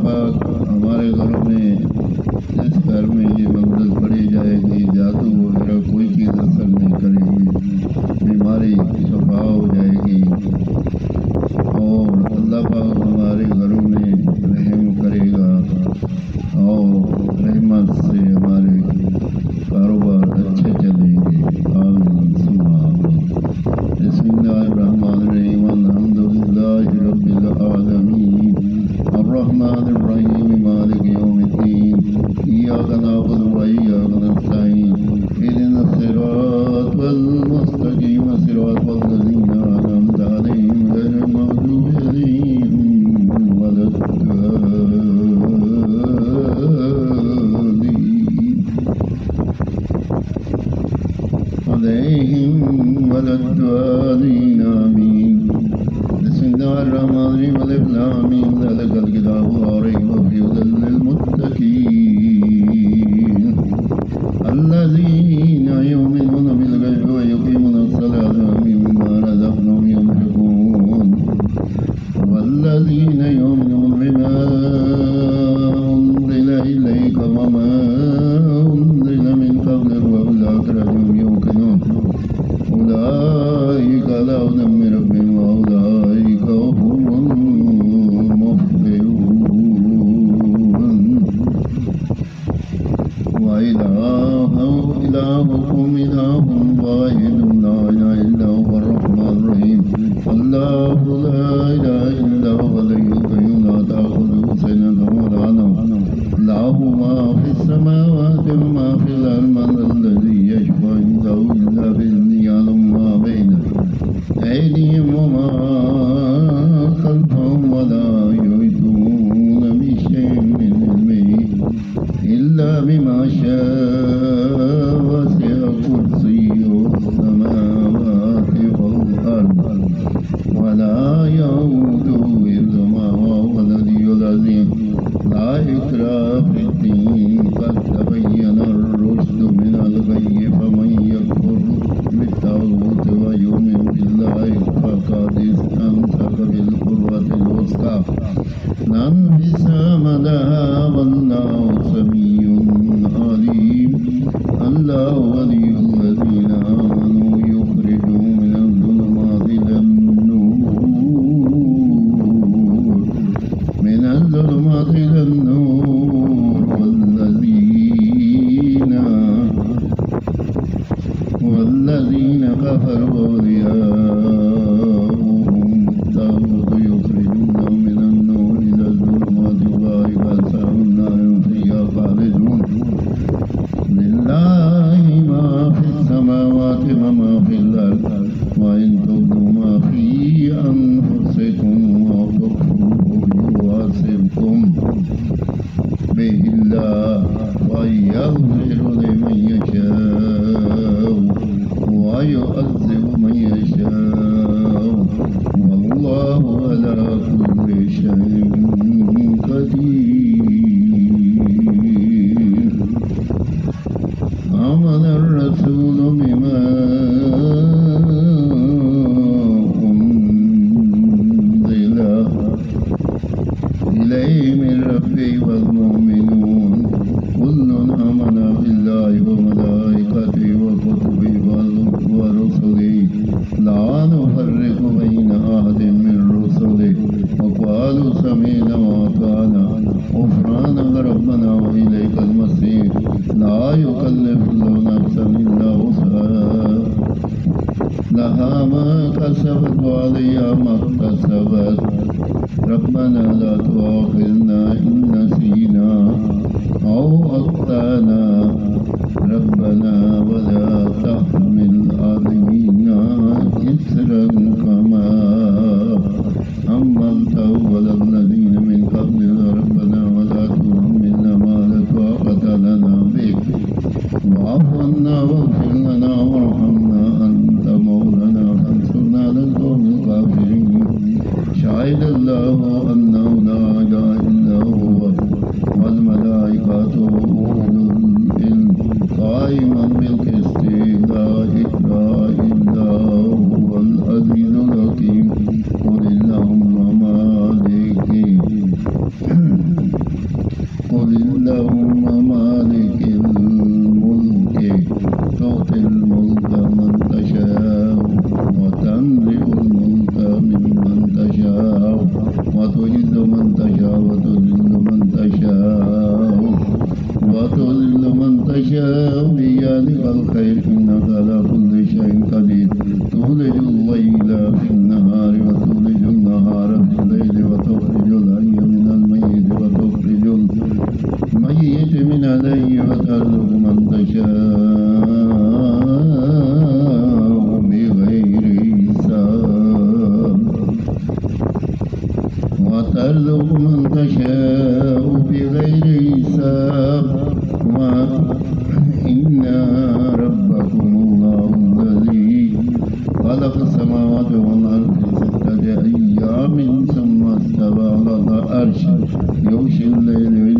पाक हमारे घरों में जिस घर में ये मंजिल पड़ी जाएगी जादू वगैरह कोई चीज़ असर नहीं करेगी, बीमारी शफा हो जाएगी। और अल्लाह पाक हमारे घरों में रहम करेगा और रहमत से हमारे कारोबार अच्छे चलेंगे। आमीन सुम्मा आमीन। बिस्मिल्लाहिर्रहमानिर्रहीम अल्हम्दुलिल्लाहि रब्बिल आलमीन अर्रहमानिर्रहीम मालिकि यौमिद्दीन इय्याका नअबुदु व इय्याका नस्तईन इहदिनस सिरातल मुस्तकीम सिरातल लज़ीना अनअमता अलैहिम गैरिल मग़्दूबि अलैहिम वलद्दालीन आमीन। बिस्मिल्लाहिर्रहमानिर्रहीम अलिफ लाम मीम ज़ालिकल किताबु ला रैब फीहि हुदल लिलमुत्तक़ीन अल्लज़ीना युमिनूना बिल गैबि व युक़ीमूना अस्सलाता व मिम्मा रज़क़नाहुम युनफ़िक़ून वल्लज़ीना युमिनूना बिमा उन्ज़िला इलैका व मा उन्ज़िला मिन क़ब्लिका व बिल आखिरति हुम युक़िनून उलाइका अला हुदम मिन रब्बिहिम व उलाइका हुमुल मुफ़्लिहून। व इलाहुकुम इलाहुन वाहिदुन ला इलाहा इल्ला हुवर रहमानुर रहीम। अल्लाहु ला इलाहा इल्ला हुवल हय्युल क़य्यूम ला ताख़ुज़ुहु सिनतुन व ला नौम लहु मा फ़िस समावाति व मा फ़िल अर्ज़ि मन ज़ल्लज़ी यशफ़अु इंदहु इल्ला बिइज़्निहि यअलमु मा बैना अयदीहिम व मा ख़ल्फ़हुम व ला युहीतूना बिशैइन मिन इल्मिहि इल्ला बिमा शाअ वसिअ कुर्सियुहु समावाति वल अर्ज़ व ला यऊदुहु हिफ़्ज़ुहुमा व हुवल अलिय्युल अज़ीम। ला इक्राहा फ़िद्दीन क़द तबय्यना ar-रुश्दु मिनल ग़य्यि फ़मन यकफ़ुर बित्ताग़ूति व यु'मिन बिल्लाहि फ़क़द इस्तमसक बिल-उर्वतिल वुस्क़ा ला इंफ़िसामा लहा वल्लाहु समीउन अलीम। अल्लाहु वलियुल लज़ीना आमनू युख़रिजुहुम मिनज़-ज़ुलुमाति इलन-नूर वल्लज़ीना कफ़रू अवलियाउहुम अत-ताग़ूत युख़रिजूनहुम मिनन-नूर इलज़-ज़ुलुमाति उलाइका अस्हाबुन नार हुम फ़ीहा ख़ालिदून। लिल्लाहि मा फ़िस-समावाति व मा फ़िल-अर्ज़ व इन तुब्दू मा फ़ी अनफ़ुसिकुम अव तुख़्फ़ूहु युहासिबकुम बिहिल्लाह व यग़फ़िरु लिमन यशाअ व युअज़्ज़िबु मन यशाअ वल्लाहु अला कुल्लि शैइन क़दीर। आमन ar-रसूलु बिमा उन्ज़िला इलैहि मिन रब्बिहि वल मुमिनून कुल्लुन आमना बिल्लाहि व मलाइकतिहि व कुतुबिहि व रुसुलिहि ला नुफ़र्रिक़ु बैना अहदिन मिन रुसुलिहि व क़ालू समिअना व अताअना ग़ुफ़्रानक रब्बना व इलैकल मसीर। ला युकल्लिफ़ुल्लाहु नफ़्सन इल्ला वुसअहा लहा मा कसबत व अलैहा मा इक्तसबत। रब्बना ला तुआख़िज़ना इन नसीना औ अख़्तअना रब्बना व ला तहमिल अलैना इस्रन कमा हम्मलतहु अलल लज़ीना मिन क़ब्लिना रब्बना व ला तुहम्मिलना मा ला ताक़त लना बिहि वाअफ़ु अन्ना वग़फ़िर लना वरहमना अन्त मौलाना फंसुरना अलल क़ौमिल काफ़िरीन। शाहिदल्लाहु अन्नहु ला इलाहा इल्ला हुवा वल मलाइकतु व उलुल इल्म क़ाइमन बिल क़िस्त ला इलाहा इल्ला हुवल अज़ीज़ुल हकीम। क़ुल अल्लाहुम्मा मालिकि ترزق من تشاء بغير حساب إن ربكم الله الذي خلق السماوات والأرض في 6 أيام ثم استوى على العرش يغشي الليل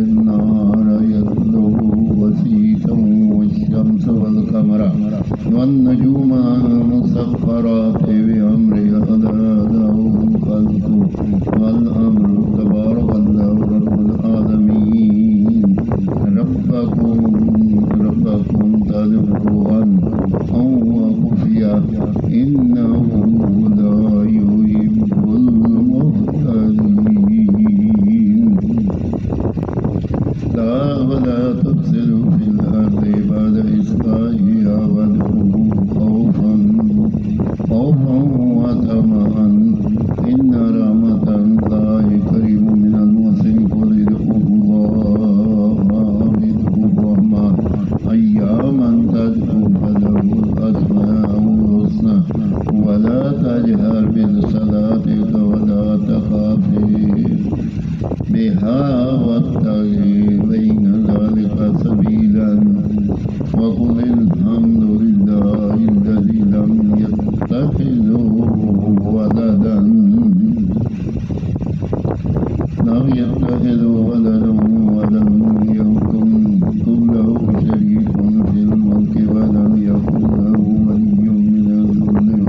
النهار يطلبه وسيطا والشمس والقمر والنجوم مسخرات بأمره ألا له الخلق والأمر تبارك الله رب العالمين ربكم تدعوه أو خفيا إنه لا يحب المعتدين ولا تفسدوا في الأرض بعد إصلاحها وادعوه خوفا وطمعا إن رحمة الله قريب من المحسنين قل ادعوا الله الرحمن أياما تدعوا فله الأسماء الحسنى ولا تجهر بصلاتك ولا تخافت بها وابتغي بين ذلك سبيلا وقل الحمد لله الذي لم يتخذ ولدا ولم يكن له شريك في الملك ولم يكن له ولي من الذل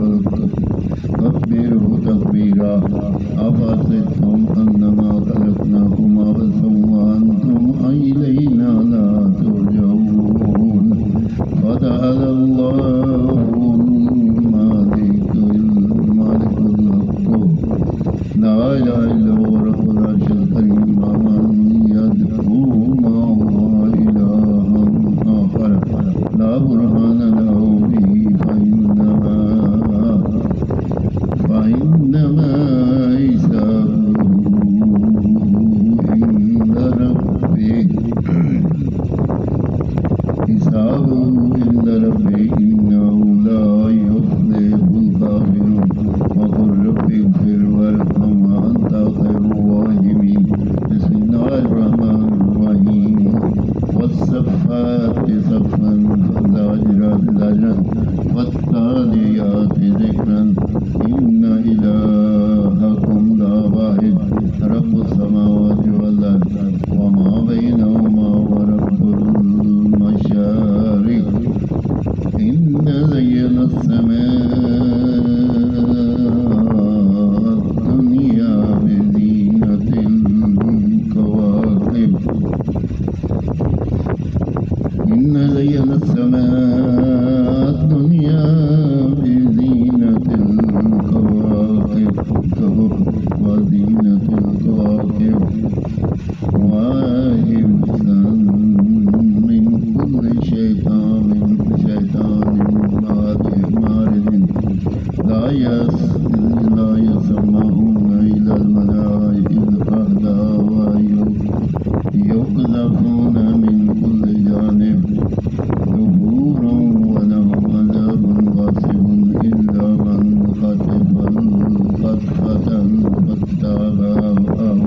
وكبره تكبيرا أفحسبتم أنما خلقناكم عبثا وأنتم إلينا لا ترجعون فتعالى الله الملك الحق لا إله إلا هو رب العرش الكريم من يدعو مع الله إلها آخر لا برهان له به فإنما حسابه عند ربه إنه لا يفلح الكافرون وقل رب اغفر وارحم وأنت خير الراحمين بسم الله الرحمن الرحيم والصفات صفا فالزاجرات زجرا والتاليات ذكرا إن إلهكم لواحد رب السماوات والأرض وما بينهما ورب المشارق إن زينا السماء الدنيا بزينة الكواكب إن زينا السماء الدنيا بزينة الكواكب وزينة الكواكب وحفظا من كل شيطان مارد لا يسمعون إلى الملائكة الأعلى ويقذفون من كل جانب دبورا ولهم عذاب غاصب إلا من خطف الخطفة فاتبعه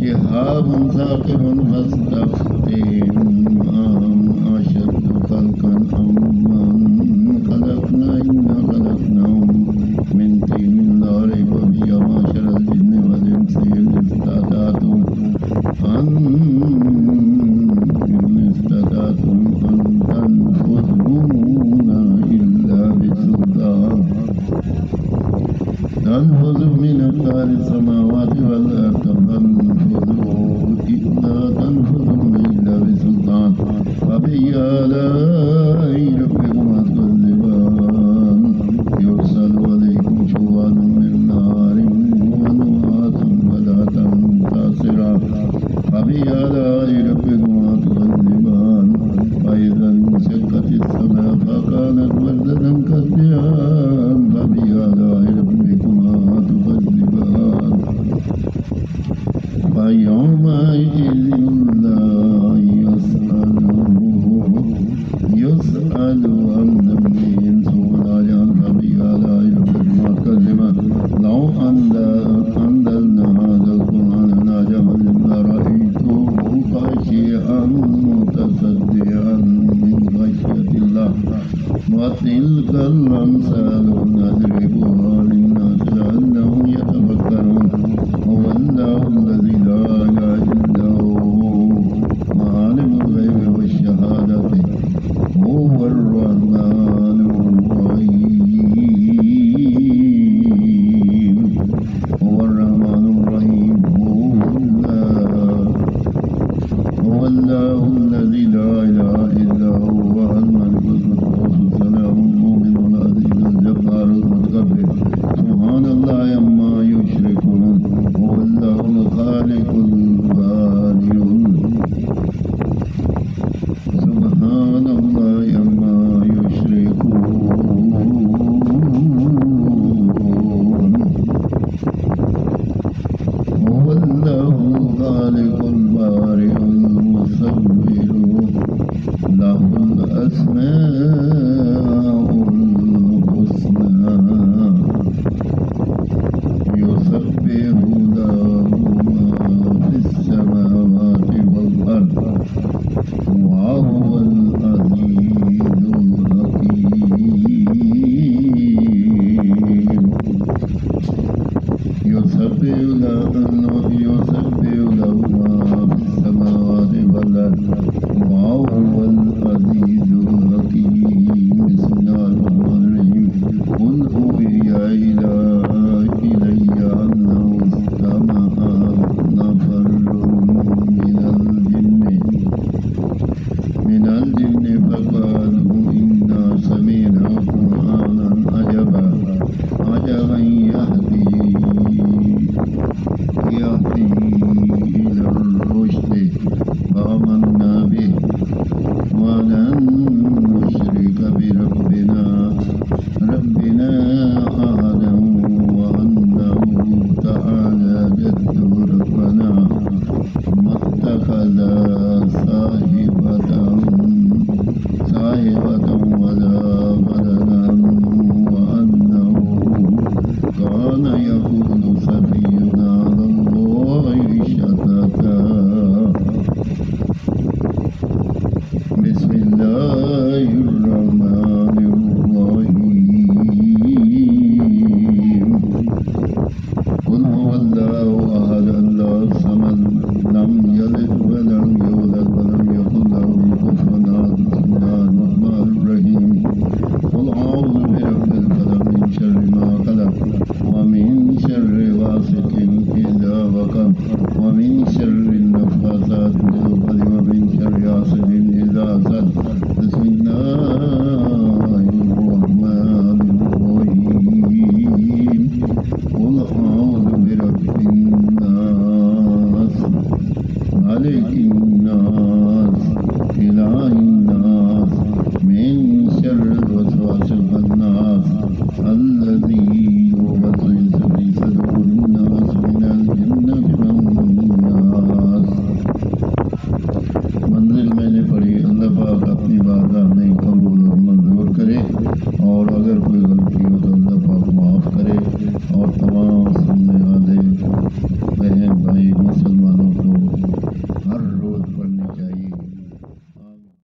شهاب ثاقب فاستفتهم أهم أشد خلقا أم من خلقنا إنا خلقناهم من طين لا ريب فيه معشر الجن والإنس إن استطعتم أن تنفذون إلا بسلطان تنفذ من أقطار السماوات والأرض تنفذون إلا بسلطان فبأي آلاء ربكما تكذبان يرسل عليكم شواظ من نار ونحاس فلا تنتصران فبأي آلاء ربكما تكذبان فإذا انشقت السماء فكانت وردة كالدهان فبأي آلاء ربكما تكذبان فيومئذ لا يسأل عن ذنبه سوء العيان فبأي آلاء ربكما تكذبان لو أنزلنا هذا القرآن على جبل لرأيته خاشعا متصدعا من خشية الله وتلك الأمثال نضربها للناس لعلهم يتفكرون هو الله الذي لا إله إلا هو عالم الغيب والشهادة هو الرحمن الرحيم هو الرحمن الرحيم هو الله الذي لا إله إلا هو الملك القدوس السلام المؤمن العزيز الجبار المتكبر سبحان الله عما يشركون هو الله الخالق البارئ سبحان الله عما يشركون هو الله الخالق البارئ المصور له الأسماء الحسنى يسبح له ما في السماوات والأرض وهو العزيز الحكيم يسبح له ما في السماوات والأرض وهو العزيز الحكيم بسم الله الرحمن الرحيم قل أوحي إلي أنه استمع نفر من الجن فقالوا إنا سمعنا قرآنا عجبا يهدي إلى الرشد فآمنا به ولن نشرك بربنا أحدا وأنه تعالى جد ربنا ما اتخذ صاحبة ولا ولدا وأنه كان يقول سفيهنا على الله شططا بسم الله الرحمن الرحيم قل هو الله أحد الله الصمد لم يلد ولم يولد ولم يكن له كفوا أحد بسم الله الرحمن الرحيم قل أعوذ برب الفلق من شر ما خلق ومن شر غاسق إذا وقب ومن شر النفاثات في العقد ومن شر حاسد إذا حسد بسم الله الرحمن الرحيم قل أعوذ برب الناس ملك الناس إله الناس من شر الوسواس الخناس الذي يوسوس في صدور الناس من الجنة والناس मंजिल मैंने पढ़ी अल्लाह पाक अपनी बारगाह में कबूल और मंजूर करे और अगर कोई गलती हो तो अल्लाह पाक माफ़ करे और तमाम